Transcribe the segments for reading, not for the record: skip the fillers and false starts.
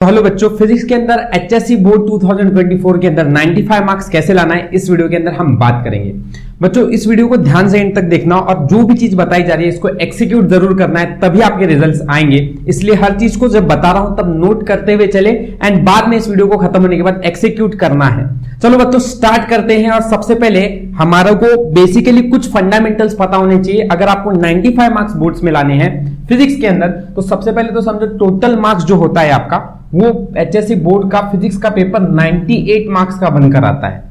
तो हेलो बच्चों, फिजिक्स के अंदर एचएससी बोर्ड 2024 के अंदर 95 मार्क्स कैसे लाना है इस वीडियो के अंदर हम बात करेंगे। बच्चों इस वीडियो को ध्यान से एंड तक देखना और जो भी चीज बताई जा रही है इसको एक्सिक्यूट जरूर करना है, तभी आपके रिजल्ट्स आएंगे। इसलिए हर चीज को जब बता रहा हूं तब नोट करते हुए चले एंड बाद में इस वीडियो को खत्म होने के बाद एक्सिक्यूट करना है। चलो बच्चों स्टार्ट करते हैं। और सबसे पहले हमारा को बेसिकली कुछ फंडामेंटल्स पता होने चाहिए। अगर आपको 95 मार्क्स बोर्ड्स में लाने हैं फिजिक्स के अंदर तो सबसे पहले तो समझो टोटल मार्क्स जो होता है आपका वो एचएससी बोर्ड का फिजिक्स का पेपर 98 मार्क्स का बनकर आता है।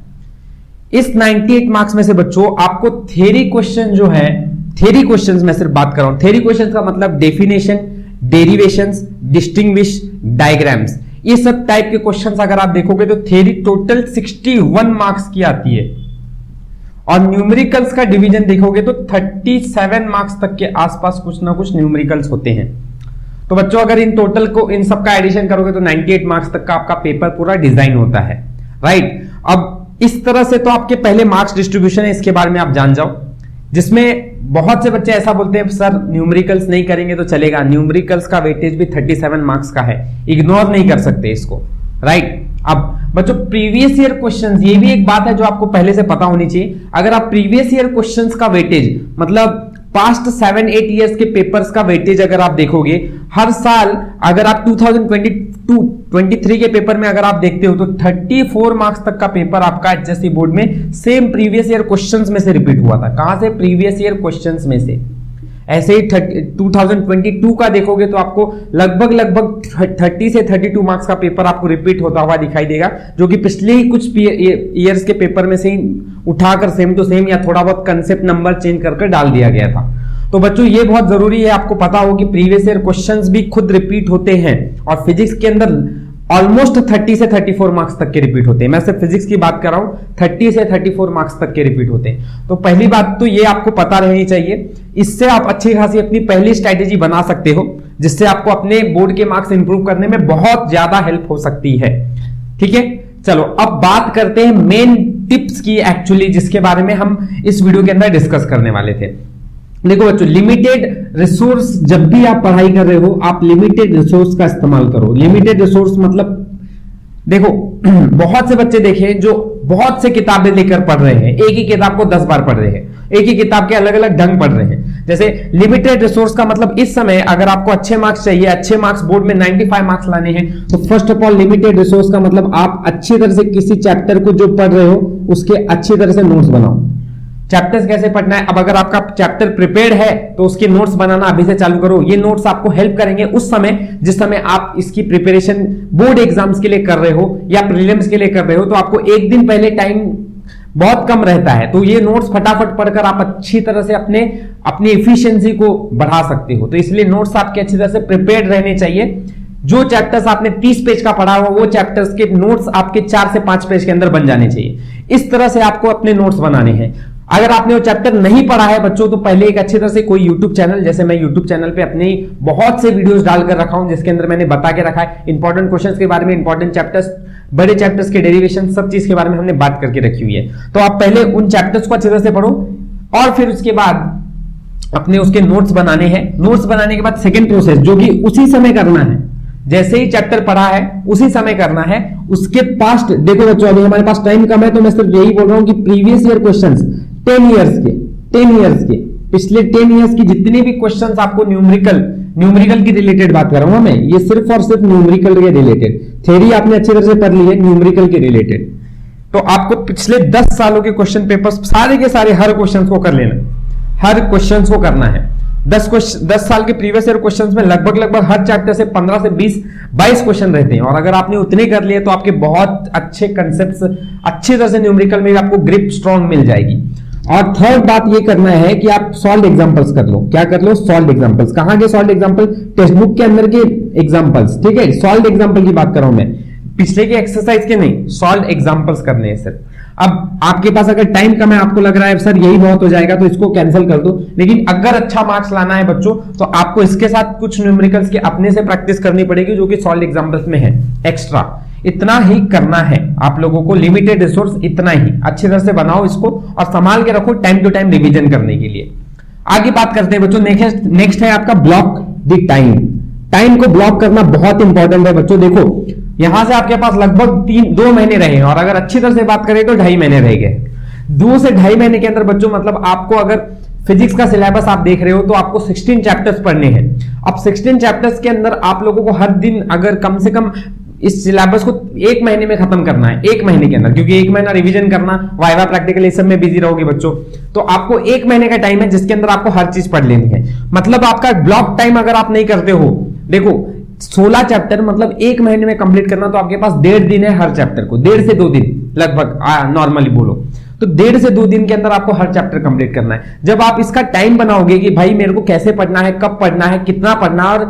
इस 98 मार्क्स में से बच्चों आपको थ्योरी क्वेश्चन जो है, थ्योरी क्वेश्चंस में सिर्फ बात कर रहा हूं। थ्योरी क्वेश्चंस का मतलब डेफिनेशन, डेरिवेशंस, डिस्टिंग्विश, डायग्राम्स, ये सब टाइप के क्वेश्चंस अगर आप देखोगे तो थ्योरी टोटल 61 मार्क्स की आती है। और न्यूमेरिकल्स का डिवीजन देखोगे तो 37 मार्क्स तक के आसपास कुछ ना कुछ न्यूमेरिकल्स होते हैं। तो बच्चों अगर इन टोटल को इन सब का एडिशन करोगे तो 98 मार्क्स तक का आपका पेपर पूरा डिजाइन होता है, राइट। अब इस तरह से तो आपके पहले मार्क्स डिस्ट्रीब्यूशन है, इसके बारे में आप जान जाओ। जिसमें बहुत से बच्चे ऐसा बोलते हैं सर न्यूमेरिकल्स नहीं करेंगे तो चलेगा। न्यूमेरिकल्स का वेटेज भी 37 मार्क्स का है, इग्नोर नहीं कर सकते इसको, राइट। अब बच्चों प्रीवियस ईयर क्वेश्चंस, ये भी एक बात है जो आपको पहले से पता होनी चाहिए। अगर आप प्रीवियस ईयर क्वेश्चंस का वेटेज मतलब पास्ट 7-8 इयर्स के पेपर्स का वेटेज अगर आप देखोगे हर साल, अगर आप 2022-23 के पेपर में अगर आप देखते हो तो 34 मार्क्स तक का पेपर आपका एचएससी बोर्ड में सेम प्रीवियस ईयर क्वेश्चंस में से रिपीट हुआ था। कहां से? प्रीवियस ईयर क्वेश्चंस में से। ऐसे ही 2022 का देखोगे तो आपको लगभग 30 से 32 मार्क्स का पेपर आपको रिपीट होता हुआ दिखाई देगा, जो कि पिछले ही कुछ ईयर्स के पेपर में से ही उठाकर सेम टू सेम या थोड़ा बहुत कंसेप्ट नंबर चेंज करके डाल दिया गया था। तो बच्चों ये बहुत जरूरी है आपको पता हो कि प्रीवियस ईयर क्वेश्चंस भी खुद रिपीट होते हैं और फिजिक्स के अंदर ऑलमोस्ट 30 से 34 मार्क्स तक के रिपीट होते हैं। मैं सिर्फ फिजिक्स की बात कर रहा हूं, 30 से 34 मार्क्स तक के रिपीट होते हैं। तो पहली बात तो ये आपको पता रहनी चाहिए। इससे आप अच्छी खासी अपनी पहली स्ट्रैटेजी बना सकते हो जिससे आपको अपने बोर्ड के मार्क्स इंप्रूव करने में बहुत ज्यादा हेल्प हो सकती है, ठीक है। चलो अब बात करते हैं मेन टिप्स की, एक्चुअली जिसके बारे में हम इस वीडियो के अंदर डिस्कस करने वाले थे। देखो बच्चों लिमिटेड रिसोर्स, जब भी आप पढ़ाई कर रहे हो आप लिमिटेड रिसोर्स का इस्तेमाल करो। लिमिटेड रिसोर्स मतलब देखो बहुत से बच्चे देखे जो बहुत से किताबें लेकर पढ़ रहे हैं, एक ही किताब को 10 बार पढ़ रहे हैं, एक ही किताब के अलग अलग ढंग पढ़ रहे हैं। जैसे लिमिटेड रिसोर्स का मतलब इस समय अगर आपको अच्छे मार्क्स चाहिए, अच्छे मार्क्स बोर्ड में 95 मार्क्स लाने हैं तो first of all limited resource का मतलब आप अच्छी तरह से किसी चैप्टर को जो पढ़ रहे हो उसके अच्छी तरह से नोट्स बनाओ। चैप्टर्स कैसे पढ़ना है? अब अगर आपका चैप्टर प्रिपेयर्ड है तो उसके नोट्स बनाना अभी से चालू करो। ये नोट्स आपको हेल्प करेंगे उस समय जिस समय आप इसकी प्रिपरेशन बोर्ड एग्जाम्स के लिए कर रहे हो या प्रीलिम्स के लिए कर रहे हो, तो आपको एक दिन पहले टाइम बहुत कम रहता है। तो ये नोट्स फटाफट पढ़कर आप अच्छी तरह से अपनी एफिशिएंसी को बढ़ा सकते हो। तो इसलिए नोट्स आपके अच्छी तरह से प्रिपेयर्ड रहने चाहिए। जो चैप्टर्स आपने 30 पेज का पढ़ा हुआ वो चैप्टर्स के नोट्स आपके 4 से 5 पेज के अंदर बन जाने चाहिए। इस तरह से आपको अपने नोट्स बनाने हैं। अगर आपने वो चैप्टर नहीं पढ़ा है बच्चों तो पहले एक अच्छी तरह से कोई YouTube चैनल, जैसे मैं YouTube चैनल पे अपने बहुत से वीडियोस डालकर रखा हूं जिसके अंदर मैंने बता के रखा है इंपॉर्टेंट क्वेश्चंस के बारे में, इंपॉर्टेंट चैप्टर्स, बड़े चैप्टर्स के डेरिवेशन, सब चीज के बारे में हमने बात करके रखी हुई है। तो आप पहले उन चैप्टर्स को अच्छी तरह से पढ़ो और फिर उसके बाद अपने उसके नोट्स बनाने हैं। नोट्स बनाने के बाद सेकेंड प्रोसेस जो कि उसी समय करना है, जैसे ही चैप्टर पढ़ा है उसी समय करना है। उसके पास्ट देखो बच्चों अभी हमारे पास टाइम कम है तो मैं सिर्फ यही बोल रहा हूं कि प्रीवियस ईयर क्वेश्चंस 10 इयर्स के पिछले 10 इयर्स की जितने भी क्वेश्चंस आपको न्यूमेरिकल की रिलेटेड बात कर रहा हूं मैं, ये सिर्फ और सिर्फ न्यूमेरिकल के रिलेटेड। थ्योरी आपने अच्छी तरह से पढ़ ली है, न्यूमेरिकल के रिलेटेड तो आपको पिछले 10 सालों के क्वेश्चन पेपर्स सारे के सारे हर क्वेश्चन को कर लेना, हर क्वेश्चन को करना है। 10 साल के प्रीवियस ईयर क्वेश्चंस में लगभग हर चैप्टर से 15 से 20-22 क्वेश्चन रहते हैं। और अगर आपने उतने कर लिए तो आपके बहुत अच्छे कंसेप्ट्स, अच्छी तरह से न्यूमेरिकल में आपको ग्रिप स्ट्रॉन्ग मिल जाएगी। और थर्ड बात ये करना है कि आप सॉल्व एग्जांपल्स कर लो। क्या कर लो? Solve examples. कहां के सॉल्व एग्जांपल? टेक्स्ट बुक के अंदर के एग्जांपल्स, ठीक है। सॉल्व एग्जांपल की बात कर रहा हूं मैं, पिछले के एक्सरसाइज के नहीं, सॉल्व एग्जांपल्स करने हैं सिर्फ। अब आपके पास अगर टाइम कम है, आपको लग रहा है सर यही बहुत हो जाएगा तो इसको कैंसिल कर दो, लेकिन अगर अच्छा मार्क्स लाना है बच्चों तो आपको इसके साथ कुछ न्यूमेरिकल्स के अपने से प्रैक्टिस करनी पड़ेगी जो कि सॉल्व एग्जांपल्स में है एक्स्ट्रा। इतना ही करना है आप लोगों को, लिमिटेड रिसोर्स इतना ही अच्छी तरह से बनाओ इसको और संभाल के रखो टाइम टू टाइम रिवीजन करने के लिए। आगे बात करते हैं बच्चों, नेक्स्ट है आपका ब्लॉक द टाइम। टाइम को ब्लॉक करना बहुत इंपॉर्टेंट है बच्चों। देखो यहां से आपके पास लगभग 2 महीने रहे और अगर अच्छी तरह से बात करें तो 2.5 महीने रह गए। 2 से 2.5 महीने के अंदर बच्चों मतलब आपको अगर फिजिक्स का सिलेबस आप देख रहे हो तो आपको 16 चैप्टर्स पढ़ने हैं। अब 16 चैप्टर्स के अंदर आप लोगों को हर दिन अगर कम से कम इस सिलेबस को 1 महीने में खत्म करना है, 1 महीने के अंदर, क्योंकि 1 महीना रिवीजन करना, वाइवा प्रैक्टिकल इस सब में बिजी रहोगे बच्चों, तो आपको 1 महीने का टाइम है जिसके अंदर आपको हर चीज पढ़ लेनी है। मतलब आपका ब्लॉक टाइम अगर आप नहीं करते हो, देखो 16 चैप्टर मतलब 1 महीने में कंप्लीट करना, तो आपके पास 1.5 दिन है हर चैप्टर को, 1.5 से 2 दिन लगभग नॉर्मली बोलो तो 1.5 से 2 दिन के अंदर आपको हर चैप्टर कंप्लीट करना है। जब आप इसका टाइम बनाओगे कि भाई मेरे को कैसे पढ़ना है, कब पढ़ना है, कितना पढ़ना है और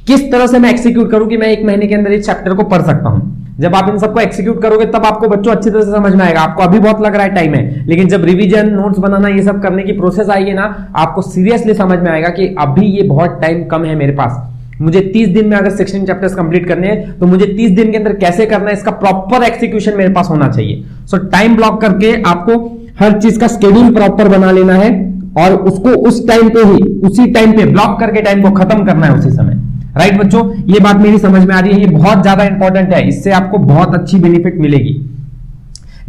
किस तरह से मैं एक्सिक्यूट करूं कि मैं 1 महीने के अंदर इस चैप्टर को पढ़ सकता हूं, जब आप इन सबको एक्सिक्यूट करोगे तब आपको बच्चों अच्छी तरह से समझ में आएगा। आपको अभी बहुत लग रहा है टाइम है, लेकिन जब रिवीजन, नोट्स बनाना, ये सब करने की प्रोसेस आएगी ना, आपको सीरियसली समझ में आएगा कि अभी ये बहुत टाइम कम है मेरे पास। मुझे 30 दिन में अगर 16 चैप्टर्स कंप्लीट करने हैं तो मुझे 30 दिन के अंदर कैसे करना है, इसका प्रॉपर एक्सिक्यूशन मेरे पास होना चाहिए। सो टाइम ब्लॉक करके आपको हर चीज का शेड्यूल प्रॉपर बना लेना है और उसको उस टाइम पे ही, उसी टाइम पे ब्लॉक करके टाइम को खत्म करना है उसी समय। राइट बच्चों, ये बात मेरी समझ में आ रही है, ये बहुत ज्यादा इंपॉर्टेंट है, इससे आपको बहुत अच्छी बेनिफिट मिलेगी।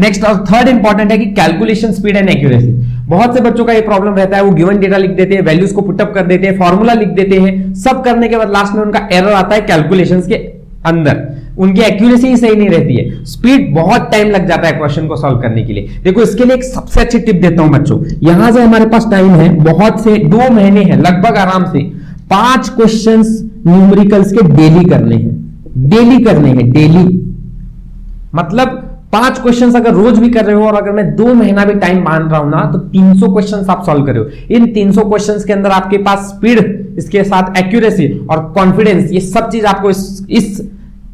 नेक्स्ट और थर्ड इंपॉर्टेंट है कि कैलकुलेशन स्पीड एंड एक्यूरेसी। बहुत से बच्चों का ये प्रॉब्लम रहता है, वो गिवन डेटा लिख देते हैं, वैल्यूज को पुटअप कर देते हैं, फॉर्मूला लिख देते हैं, सब करने के बाद लास्ट में उनका एरर आता है कैलकुलेशंस के अंदर, उनकी एक्यूरेसी ही सही नहीं रहती है, स्पीड बहुत टाइम लग जाता है क्वेश्चन को सॉल्व करने के लिए। देखो इसके लिए एक सबसे अच्छी टिप देता हूं बच्चों, यहां से हमारे पास टाइम है बहुत से 2 महीने हैं लगभग आराम से 5 क्वेश्चंस न्यूमेरिकल्स के डेली करने हैं, डेली करने हैं, डेली मतलब 5 क्वेश्चंस अगर रोज भी कर रहे हो और अगर मैं 2 महीना भी टाइम मान रहा हूं ना तो 300 क्वेश्चंस आप सॉल्व कर रहे हो। इन 300 क्वेश्चंस के अंदर आपके पास स्पीड, इसके साथ एक्यूरेसी और कॉन्फिडेंस, ये सब चीज आपको इस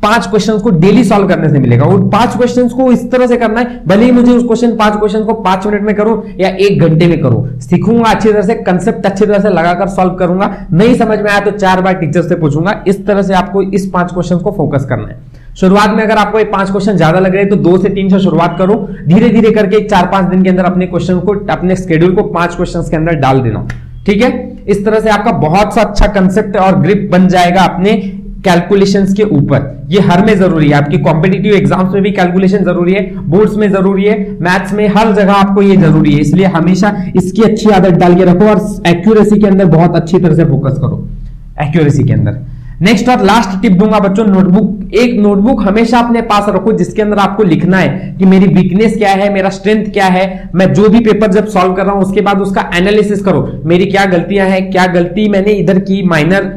5 क्वेश्चंस को डेली सॉल्व करने से मिलेगा। और 5 क्वेश्चंस को इस तरह से करना है, भले ही मुझे उस 5 क्वेश्चन को 5 मिनट में करूं या 1 घंटे में करूं, सीखूंगा अच्छी तरह से, कंसेप्ट अच्छी तरह से लगाकर सॉल्व करूंगा, नहीं समझ में आया तो 4 बार टीचर से पूछूंगा। इस तरह से आपको इस 5 क्वेश्चन को फोकस करना है। शुरुआत में अगर आपको ये 5 क्वेश्चन ज्यादा लग रहे हैं तो 2 से 3 से शुरुआत करो, धीरे धीरे करके 4-5 दिन के अंदर अपने क्वेश्चन को, अपने शेड्यूल को 5 क्वेश्चन के अंदर डाल देना, ठीक है। इस तरह से आपका बहुत सा अच्छा कंसेप्ट और ग्रिप बन जाएगा अपने कैलकुलेशंस के ऊपर। ये हर में जरूरी है, आपकी कॉम्पिटिटिव एग्जाम्स में भी कैलकुलेशन जरूरी है, बोर्ड्स में जरूरी है, मैथ्स में, हर जगह आपको ये जरूरी है। इसलिए हमेशा इसकी अच्छी आदत डाल के रखो और एक्यूरेसी के अंदर बहुत अच्छी तरह से फोकस करो, एक्यूरेसी के अंदर। नेक्स्ट और लास्ट टिप दूंगा बच्चों, नोटबुक। एक नोटबुक हमेशा अपने पास रखो जिसके अंदर आपको लिखना है कि मेरी वीकनेस क्या है, मेरा स्ट्रेंथ क्या है। मैं जो भी पेपर जब सॉल्व कर रहा हूं उसके बाद उसका एनालिसिस करो, मेरी क्या गलतियां हैं, क्या गलती मैंने इधर की, माइनर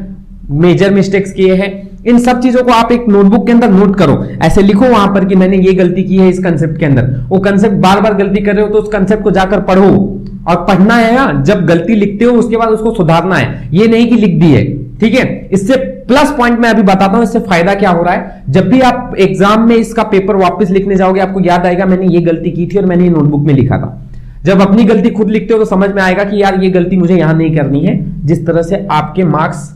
मेजर मिस्टेक्स किए हैं, इन सब चीजों को आप एक नोटबुक के अंदर नोट करो। ऐसे लिखो वहां पर कि मैंने ये गलती की है इस कंसेप्ट के अंदर। वो कंसेप्ट बार बार गलती कर रहे हो तो उस कंसेप्ट को जाकर पढ़ो और पढ़ना है ना, जब गलती लिखते हो उसके बाद उसको सुधारना है, ये नहीं कि लिख दी है, ठीक है। इससे प्लस पॉइंट मैं अभी बताता हूं, इससे फायदा क्या हो रहा है। जब भी आप एग्जाम में इसका पेपर वापस लिखने जाओगे आपको याद आएगा मैंने ये गलती की थी और मैंने ये नोटबुक में लिखा था। जब अपनी गलती खुद लिखते हो तो समझ में आएगा कि यार ये गलती मुझे यहां नहीं करनी है, जिस तरह से आपके मार्क्स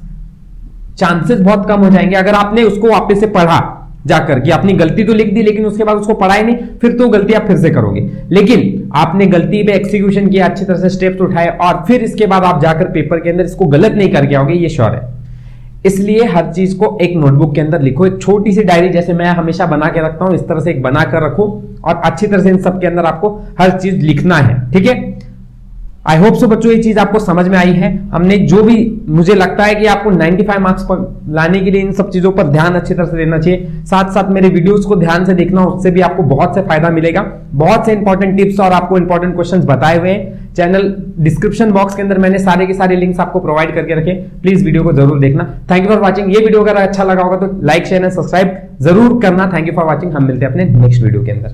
चांसेस बहुत कम हो जाएंगे। अगर आपने उसको वापस से पढ़ा जाकर कि अपनी गलती तो लिख दी लेकिन उसके बाद उसको पढ़ा ही नहीं, फिर तो गलती आप फिर से करोगे। लेकिन आपने गलती पे एक्सिक्यूशन किया, अच्छी तरह से स्टेप्स उठाए और फिर इसके बाद आप जाकर पेपर के अंदर इसको गलत नहीं करके आओगे, ये श्योर है। इसलिए हर चीज को एक नोटबुक के अंदर लिखो, एक छोटी सी डायरी जैसे मैं हमेशा बना के रखता हूं, इस तरह से एक बना कर रखो और अच्छी तरह से इन सब के अंदर आपको हर चीज लिखना है, ठीक है। आई होप सो बच्चों ये चीज आपको समझ में आई है। हमने जो भी, मुझे लगता है कि आपको 95 मार्क्स पर लाने के लिए इन सब चीजों पर ध्यान अच्छी तरह से देना चाहिए। साथ साथ मेरे वीडियोस को ध्यान से देखना, उससे भी आपको बहुत से फायदा मिलेगा। बहुत से इंपॉर्टेंट टिप्स और आपको इंपॉर्टेंट क्वेश्चंस बताए हुए हैं चैनल डिस्क्रिप्शन बॉक्स के अंदर, मैंने सारे के सारे लिंक्स आपको प्रोवाइड करके रखे, प्लीज वीडियो को जरूर देखना। Thank you for watching. ये वीडियो अगर अच्छा लगा होगा तो लाइक शेयर एंड सब्सक्राइब जरूर करना। Thank you for watching. हम मिलते हैं अपने नेक्स्ट वीडियो के अंदर।